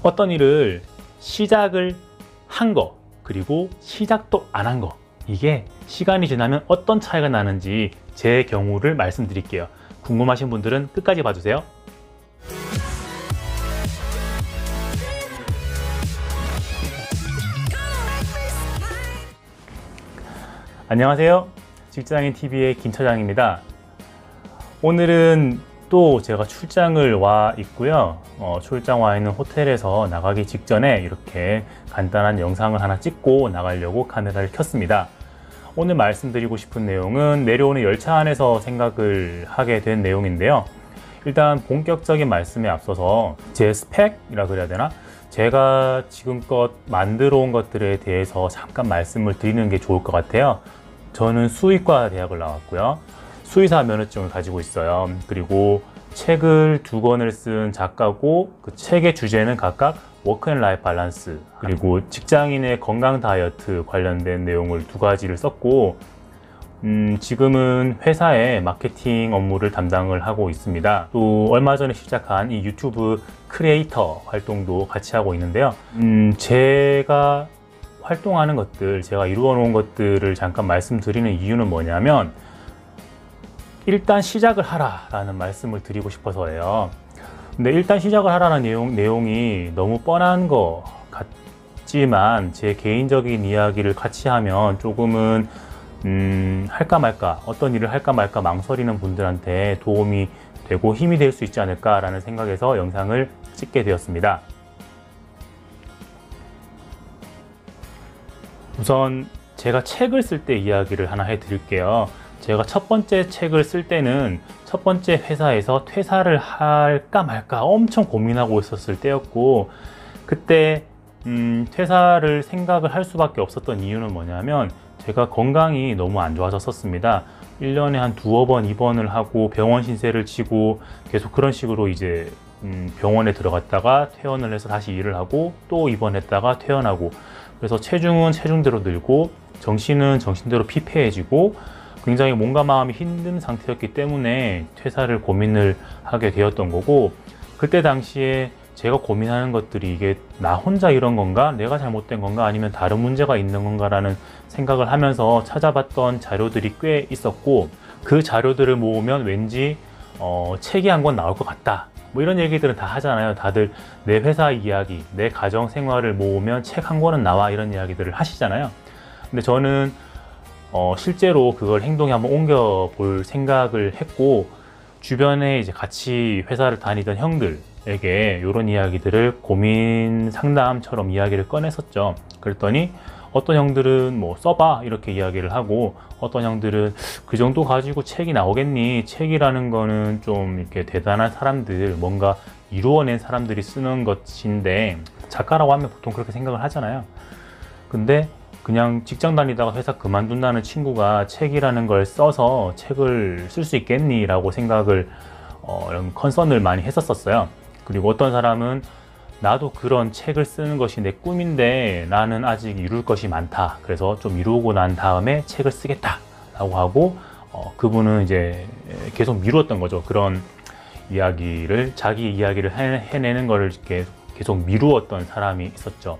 어떤 일을 시작을 한 거, 그리고 시작도 안 한 거, 이게 시간이 지나면 어떤 차이가 나는지 제 경우를 말씀드릴게요. 궁금하신 분들은 끝까지 봐주세요. 안녕하세요. 직장인TV의 김 차장입니다. 오늘은 또 제가 출장을 와 있고요. 출장 와 있는 호텔에서 나가기 직전에 이렇게 간단한 영상을 하나 찍고 나가려고 카메라를 켰습니다. 오늘 말씀드리고 싶은 내용은 내려오는 열차 안에서 생각을 하게 된 내용인데요. 일단 본격적인 말씀에 앞서서 제 스펙이라 그래야 되나? 제가 지금껏 만들어 온 것들에 대해서 잠깐 말씀을 드리는 게 좋을 것 같아요. 저는 수의과 대학을 나왔고요. 수의사 면허증을 가지고 있어요. 그리고 책을 2권을 쓴 작가고, 그 책의 주제는 각각 워크 앤 라이프 밸런스, 그리고 직장인의 건강 다이어트 관련된 내용을 2가지를 썼고, 지금은 회사의 마케팅 업무를 담당을 하고 있습니다. 또 얼마 전에 시작한 이 유튜브 크리에이터 활동도 같이 하고 있는데요. 제가 활동하는 것들, 제가 이루어 놓은 것들을 잠깐 말씀드리는 이유는 뭐냐면, 일단 시작을 하라 라는 말씀을 드리고 싶어서예요. 근데 일단 시작을 하라는 내용이 너무 뻔한 것 같지만, 제 개인적인 이야기를 같이 하면 조금은 할까 말까, 어떤 일을 할까 말까 망설이는 분들한테 도움이 되고 힘이 될 수 있지 않을까 라는 생각에서 영상을 찍게 되었습니다. 우선 제가 책을 쓸 때 이야기를 하나 해드릴게요. 제가 첫 번째 책을 쓸 때는 첫 번째 회사에서 퇴사를 할까 말까 엄청 고민하고 있었을 때였고, 그때 퇴사를 생각을 할 수밖에 없었던 이유는 뭐냐면, 제가 건강이 너무 안 좋아졌었습니다. 1년에 한 2번, 입원을 하고 병원 신세를 지고 계속 그런 식으로 이제 병원에 들어갔다가 퇴원을 해서 다시 일을 하고 또 입원했다가 퇴원하고, 그래서 체중은 체중대로 늘고 정신은 정신대로 피폐해지고 굉장히 몸과 마음이 힘든 상태였기 때문에 퇴사를 고민을 하게 되었던 거고, 그때 당시에 제가 고민하는 것들이 이게 나 혼자 이런 건가? 내가 잘못된 건가? 아니면 다른 문제가 있는 건가? 라는 생각을 하면서 찾아봤던 자료들이 꽤 있었고, 그 자료들을 모으면 왠지 책이 한 권 나올 것 같다, 뭐 이런 얘기들은 다 하잖아요. 다들 내 회사 이야기, 내 가정 생활을 모으면 책 한 권은 나와, 이런 이야기들을 하시잖아요. 근데 저는 실제로 그걸 행동에 한번 옮겨 볼 생각을 했고, 주변에 이제 같이 회사를 다니던 형들에게 이런 이야기들을 고민 상담처럼 이야기를 꺼냈었죠. 그랬더니 어떤 형들은 뭐 써봐 이렇게 이야기를 하고, 어떤 형들은 그 정도 가지고 책이 나오겠니? 책이라는 거는 좀 이렇게 대단한 사람들, 뭔가 이루어낸 사람들이 쓰는 것인데, 작가라고 하면 보통 그렇게 생각을 하잖아요. 근데 그냥 직장 다니다가 회사 그만둔다는 친구가 책이라는 걸 써서 책을 쓸 수 있겠니? 라고 생각을 이런 컨선을 많이 했었어요. 그리고 어떤 사람은 나도 그런 책을 쓰는 것이 내 꿈인데 나는 아직 이룰 것이 많다, 그래서 좀 이루고 난 다음에 책을 쓰겠다 라고 하고, 그분은 이제 계속 미루었던 거죠. 그런 이야기를, 자기 이야기를 해내는 거를 계속 미루었던 사람이 있었죠.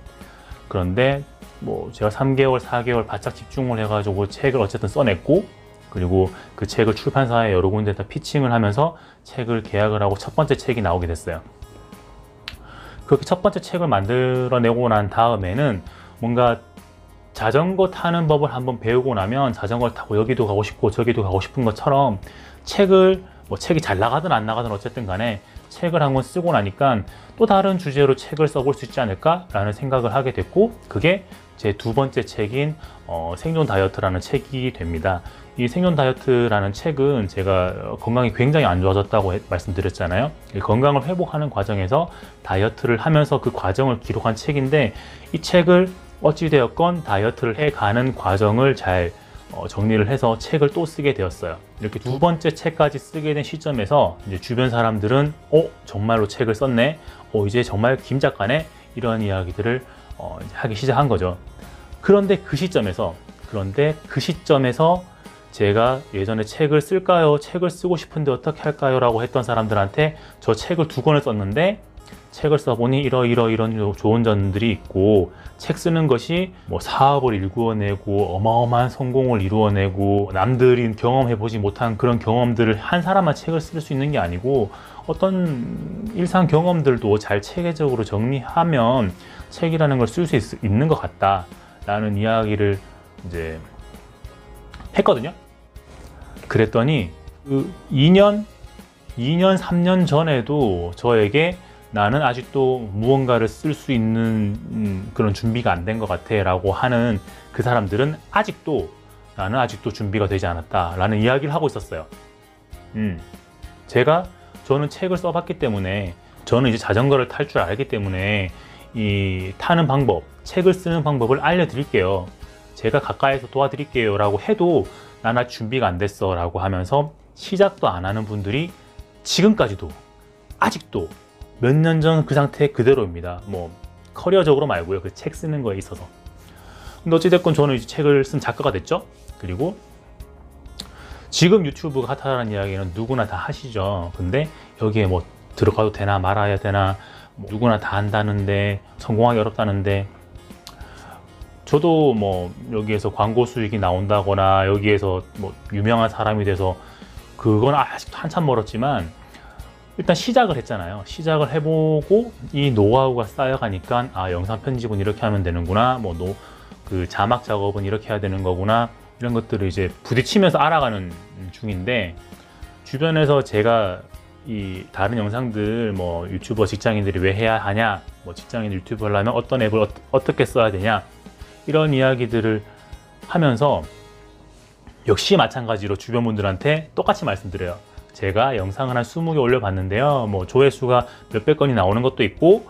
그런데 뭐 제가 3개월, 4개월 바짝 집중을 해가지고 책을 어쨌든 써냈고, 그리고 그 책을 출판사에 여러 군데다 피칭을 하면서 책을 계약을 하고 첫 번째 책이 나오게 됐어요. 그렇게 첫 번째 책을 만들어내고 난 다음에는 뭔가 자전거 타는 법을 한번 배우고 나면 자전거를 타고 여기도 가고 싶고 저기도 가고 싶은 것처럼, 책을 뭐 책이 잘 나가든 안 나가든 어쨌든 간에 책을 한 권 쓰고 나니까 또 다른 주제로 책을 써볼 수 있지 않을까 라는 생각을 하게 됐고, 그게 제 2번째 책인 생존 다이어트라는 책이 됩니다. 이 생존 다이어트라는 책은 제가 건강이 굉장히 안 좋아졌다고 말씀드렸잖아요. 이 건강을 회복하는 과정에서 다이어트를 하면서 그 과정을 기록한 책인데, 이 책을 어찌되었건 다이어트를 해가는 과정을 잘 정리를 해서 책을 또 쓰게 되었어요. 이렇게 2번째 책까지 쓰게 된 시점에서 이제 주변 사람들은 정말로 책을 썼네, 이제 정말 김 작가네, 이런 이야기들을 하기 시작한 거죠. 그런데 그 시점에서 제가 예전에 책을 쓸까요? 책을 쓰고 싶은데 어떻게 할까요? 라고 했던 사람들한테 저 책을 2권을 썼는데 책을 써보니 이런 좋은 점들이 있고, 책 쓰는 것이 뭐 사업을 일구어내고 어마어마한 성공을 이루어내고 남들이 경험해보지 못한 그런 경험들을 한 사람만 책을 쓸 수 있는 게 아니고, 어떤 일상 경험들도 잘 체계적으로 정리하면 책이라는 걸 쓸 수 있는 것 같다 라는 이야기를 이제 했거든요. 그랬더니 그 2년, 3년 전에도 저에게 나는 아직도 무언가를 쓸 수 있는 그런 준비가 안 된 것 같아 라고 하는 그 사람들은 나는 아직도 준비가 되지 않았다 라는 이야기를 하고 있었어요. 저는 책을 써봤기 때문에, 저는 이제 자전거를 탈 줄 알기 때문에 이 타는 방법, 책을 쓰는 방법을 알려드릴게요. 제가 가까이서 도와드릴게요 라고 해도 난 아직 준비가 안 됐어 라고 하면서 시작도 안 하는 분들이 지금까지도 아직도 몇 년 전 그 상태 그대로입니다. 뭐 커리어적으로 말고요, 그 책 쓰는 거에 있어서. 근데 어찌됐건 저는 이제 책을 쓴 작가가 됐죠. 그리고 지금 유튜브가 핫하다는 이야기는 누구나 다 하시죠. 근데 여기에 뭐 들어가도 되나 말아야 되나, 뭐 누구나 다 한다는데, 성공하기 어렵다는데, 저도 뭐 여기에서 광고 수익이 나온다거나 여기에서 뭐 유명한 사람이 돼서 그건 아직도 한참 멀었지만 일단 시작을 했잖아요. 시작을 해보고 이 노하우가 쌓여가니까 영상 편집은 이렇게 하면 되는구나, 그 자막 작업은 이렇게 해야 되는 거구나, 이런 것들을 이제 부딪히면서 알아가는 중인데, 주변에서 제가 이 다른 영상들 뭐 유튜버 직장인들이 왜 해야 하냐, 뭐 직장인 유튜브 하려면 어떤 앱을 어떻게 써야 되냐, 이런 이야기들을 하면서 역시 마찬가지로 주변 분들한테 똑같이 말씀드려요. 제가 영상을 한 20개 올려봤는데요, 뭐 조회수가 몇백 건이 나오는 것도 있고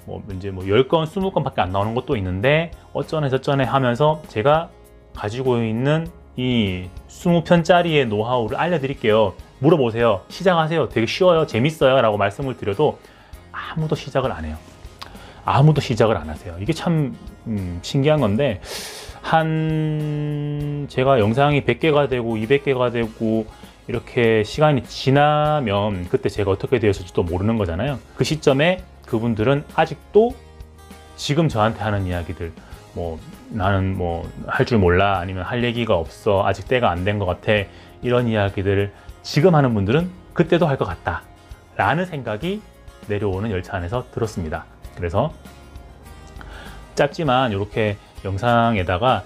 뭐 이제 뭐 10건, 20건 밖에 안 나오는 것도 있는데 어쩌네 저쩌네 하면서 제가 가지고 있는 이 20편짜리의 노하우를 알려드릴게요. 물어보세요. 시작하세요. 되게 쉬워요. 재밌어요. 라고 말씀을 드려도 아무도 시작을 안 해요. 아무도 시작을 안 하세요. 이게 참 신기한 건데, 제가 영상이 100개가 되고 200개가 되고 이렇게 시간이 지나면 그때 제가 어떻게 되었을지도 모르는 거잖아요. 그 시점에 그분들은 아직도 지금 저한테 하는 이야기들, 뭐 나는 뭐 할 줄 몰라, 아니면 할 얘기가 없어, 아직 때가 안 된 것 같아, 이런 이야기들을 지금 하는 분들은 그때도 할 것 같다 라는 생각이 내려오는 열차 안에서 들었습니다. 그래서 짧지만 이렇게 영상에다가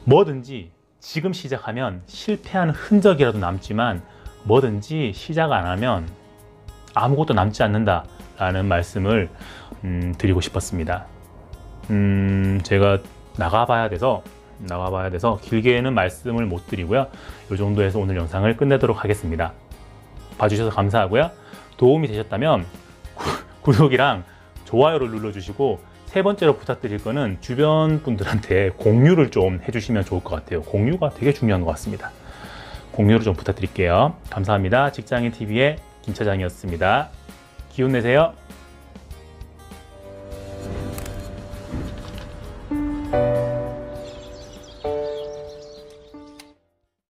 뭐든지 지금 시작하면 실패한 흔적이라도 남지만 뭐든지 시작 안 하면 아무것도 남지 않는다 라는 말씀을 드리고 싶었습니다. 제가 나가봐야 돼서 길게는 말씀을 못 드리고요, 이 정도에서 오늘 영상을 끝내도록 하겠습니다. 봐주셔서 감사하고요. 도움이 되셨다면 구독이랑 좋아요를 눌러주시고, 세 번째로 부탁드릴 거는 주변 분들한테 공유를 좀 해주시면 좋을 것 같아요. 공유가 되게 중요한 것 같습니다. 공유를 좀 부탁드릴게요. 감사합니다. 직장인TV의 김 차장이었습니다. 기운 내세요.